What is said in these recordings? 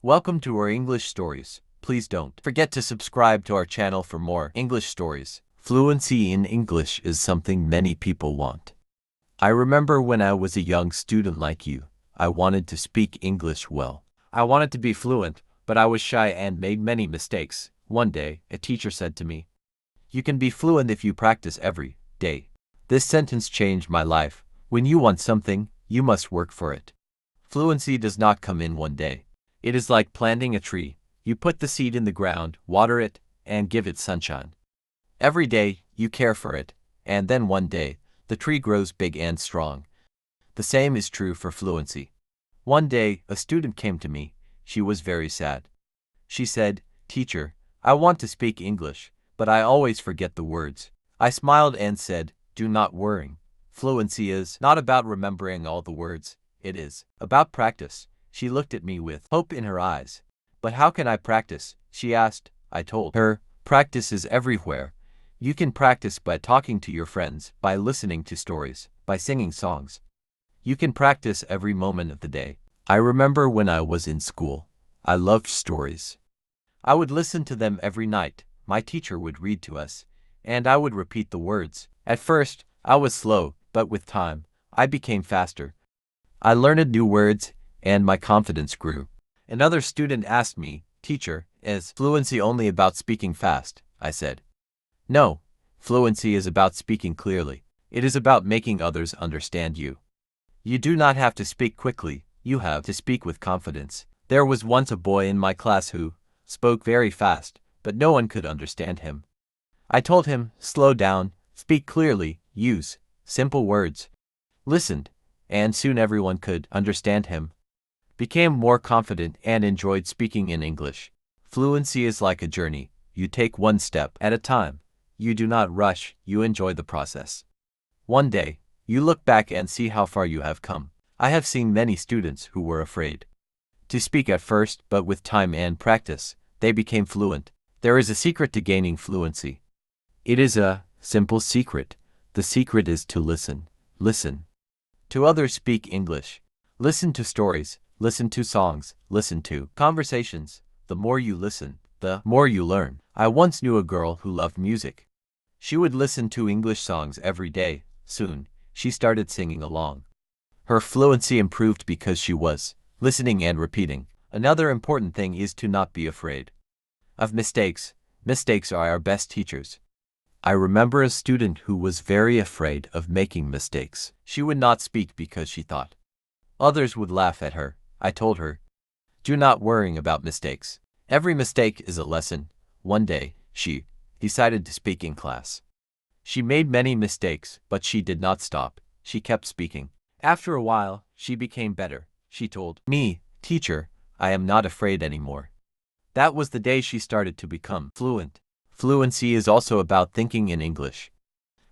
Welcome to our English stories. Please don't forget to subscribe to our channel for more English stories. Fluency in English is something many people want. I remember when I was a young student like you, I wanted to speak English well. I wanted to be fluent, but I was shy and made many mistakes. One day, a teacher said to me, "You can be fluent if you practice every day." This sentence changed my life. When you want something, you must work for it. Fluency does not come in one day. It is like planting a tree. You put the seed in the ground, water it, and give it sunshine. Every day, you care for it, and then one day, the tree grows big and strong. The same is true for fluency. One day, a student came to me. She was very sad. She said, "Teacher, I want to speak English, but I always forget the words." I smiled and said, "Do not worry. Fluency is not about remembering all the words. It is about practice." She looked at me with hope in her eyes. "But how can I practice?" she asked. I told her, "Practice is everywhere. You can practice by talking to your friends, by listening to stories, by singing songs. You can practice every moment of the day." I remember when I was in school, I loved stories. I would listen to them every night. My teacher would read to us, and I would repeat the words. At first, I was slow, but with time, I became faster. I learned new words, and my confidence grew. Another student asked me, "Teacher, is fluency only about speaking fast?" I said, "No, fluency is about speaking clearly. It is about making others understand you. You do not have to speak quickly, you have to speak with confidence." There was once a boy in my class who spoke very fast, but no one could understand him. I told him, "Slow down, speak clearly, use simple words." Listened, and soon everyone could understand him. Became more confident and enjoyed speaking in English. Fluency is like a journey. You take one step at a time. You do not rush, you enjoy the process. One day, you look back and see how far you have come. I have seen many students who were afraid to speak at first, but with time and practice, they became fluent. There is a secret to gaining fluency. It is a simple secret. The secret is to listen. Listen to others speak English. Listen to stories. Listen to songs. Listen to conversations. The more you listen, the more you learn. I once knew a girl who loved music. She would listen to English songs every day. Soon, she started singing along. Her fluency improved because she was listening and repeating. Another important thing is to not be afraid of mistakes. Mistakes are our best teachers. I remember a student who was very afraid of making mistakes. She would not speak because she thought others would laugh at her. I told her, "Do not worry about mistakes. Every mistake is a lesson." One day, she decided to speak in class. She made many mistakes, but she did not stop. She kept speaking. After a while, she became better. She told me, "Teacher, I am not afraid anymore." That was the day she started to become fluent. Fluency is also about thinking in English.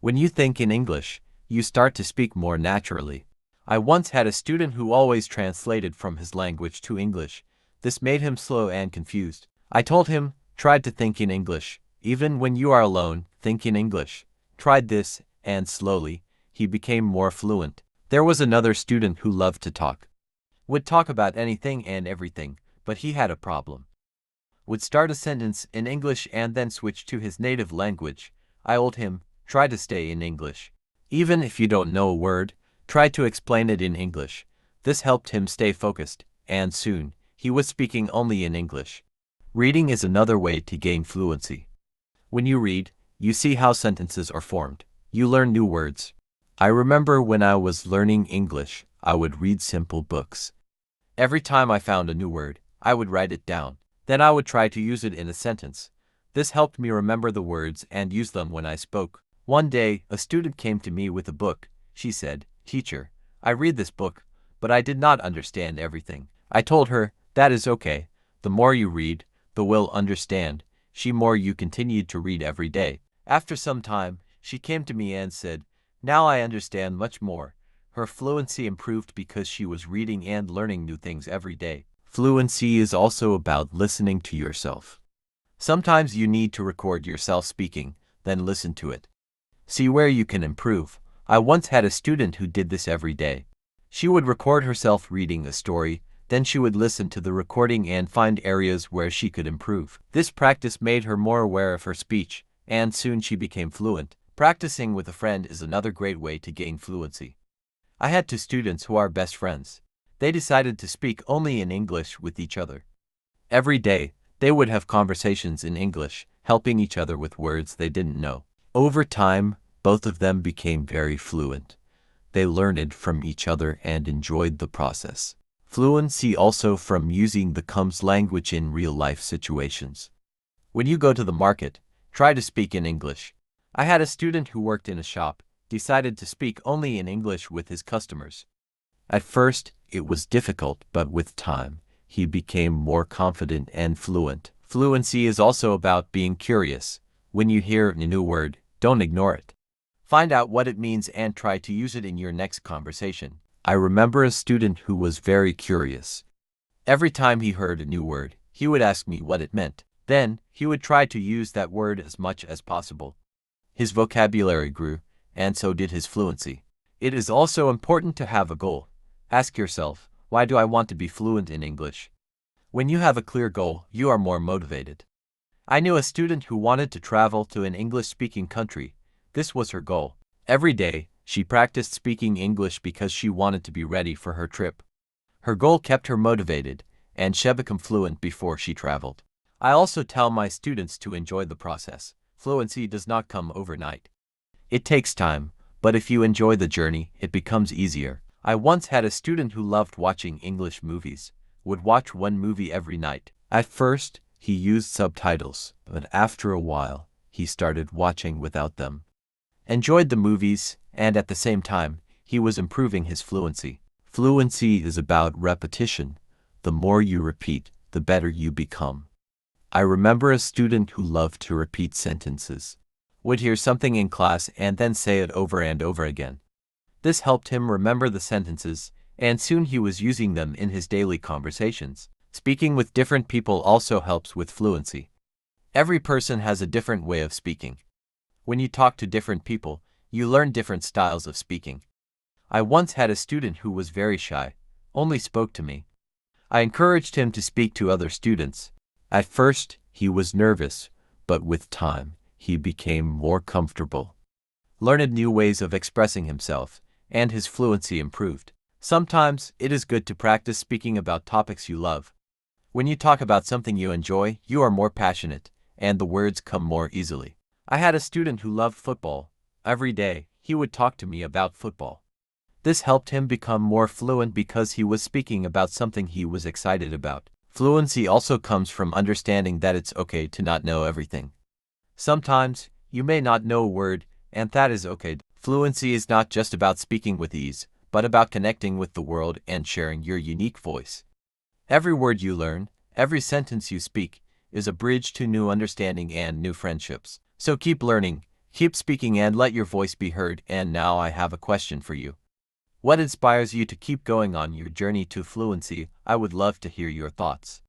When you think in English, you start to speak more naturally. I once had a student who always translated from his language to English. This made him slow and confused. I told him, "Try to think in English. Even when you are alone, think in English." Tried this, and slowly, he became more fluent. There was another student who loved to talk. Would talk about anything and everything, but he had a problem. Would start a sentence in English and then switch to his native language. I told him, "Try to stay in English. Even if you don't know a word, try to explain it in English." This helped him stay focused, and soon, he was speaking only in English. Reading is another way to gain fluency. When you read, you see how sentences are formed. You learn new words. I remember when I was learning English, I would read simple books. Every time I found a new word, I would write it down. Then I would try to use it in a sentence. This helped me remember the words and use them when I spoke. One day, a student came to me with a book. She said, "Teacher, I read this book, but I did not understand everything." I told her, "That is okay. The more you read, the will understand." The more you continued to read every day. After some time, she came to me and said, "Now I understand much more." Her fluency improved because she was reading and learning new things every day. Fluency is also about listening to yourself. Sometimes you need to record yourself speaking, then listen to it. See where you can improve. I once had a student who did this every day. She would record herself reading a story, Then she would listen to the recording and find areas where she could improve. This practice made her more aware of her speech, and soon she became fluent. Practicing with a friend is another great way to gain fluency. I had two students who are best friends. They decided to speak only in English with each other. Every day, they would have conversations in English, helping each other with words they didn't know. Over time, both of them became very fluent. They learned from each other and enjoyed the process. Fluency also from using the comes language in real-life situations. When you go to the market, try to speak in English. I had a student who worked in a shop, decided to speak only in English with his customers. At first, it was difficult, but with time, he became more confident and fluent. Fluency is also about being curious. When you hear a new word, don't ignore it. Find out what it means and try to use it in your next conversation. I remember a student who was very curious. Every time he heard a new word, he would ask me what it meant. Then, he would try to use that word as much as possible. His vocabulary grew, and so did his fluency. It is also important to have a goal. Ask yourself, why do I want to be fluent in English? When you have a clear goal, you are more motivated. I knew a student who wanted to travel to an English-speaking country. This was her goal. Every day, she practiced speaking English because she wanted to be ready for her trip. Her goal kept her motivated, and she became fluent before she traveled. I also tell my students to enjoy the process. Fluency does not come overnight. It takes time, but if you enjoy the journey, it becomes easier. I once had a student who loved watching English movies, would watch one movie every night. At first, he used subtitles, but after a while, he started watching without them. Enjoyed the movies, and at the same time, he was improving his fluency. Fluency is about repetition. The more you repeat, the better you become. I remember a student who loved to repeat sentences. Would hear something in class and then say it over and over again. This helped him remember the sentences, and soon he was using them in his daily conversations. Speaking with different people also helps with fluency. Every person has a different way of speaking. When you talk to different people, you learn different styles of speaking. I once had a student who was very shy, only spoke to me. I encouraged him to speak to other students. At first, he was nervous, but with time, he became more comfortable. Learned new ways of expressing himself, and his fluency improved. Sometimes, it is good to practice speaking about topics you love. When you talk about something you enjoy, you are more passionate, and the words come more easily. I had a student who loved football. Every day, he would talk to me about football. This helped him become more fluent because he was speaking about something he was excited about. Fluency also comes from understanding that it's okay to not know everything. Sometimes, you may not know a word, and that is okay. Fluency is not just about speaking with ease, but about connecting with the world and sharing your unique voice. Every word you learn, every sentence you speak, is a bridge to new understanding and new friendships. So keep learning, keep speaking, and let your voice be heard. And now I have a question for you. What inspires you to keep going on your journey to fluency? I would love to hear your thoughts.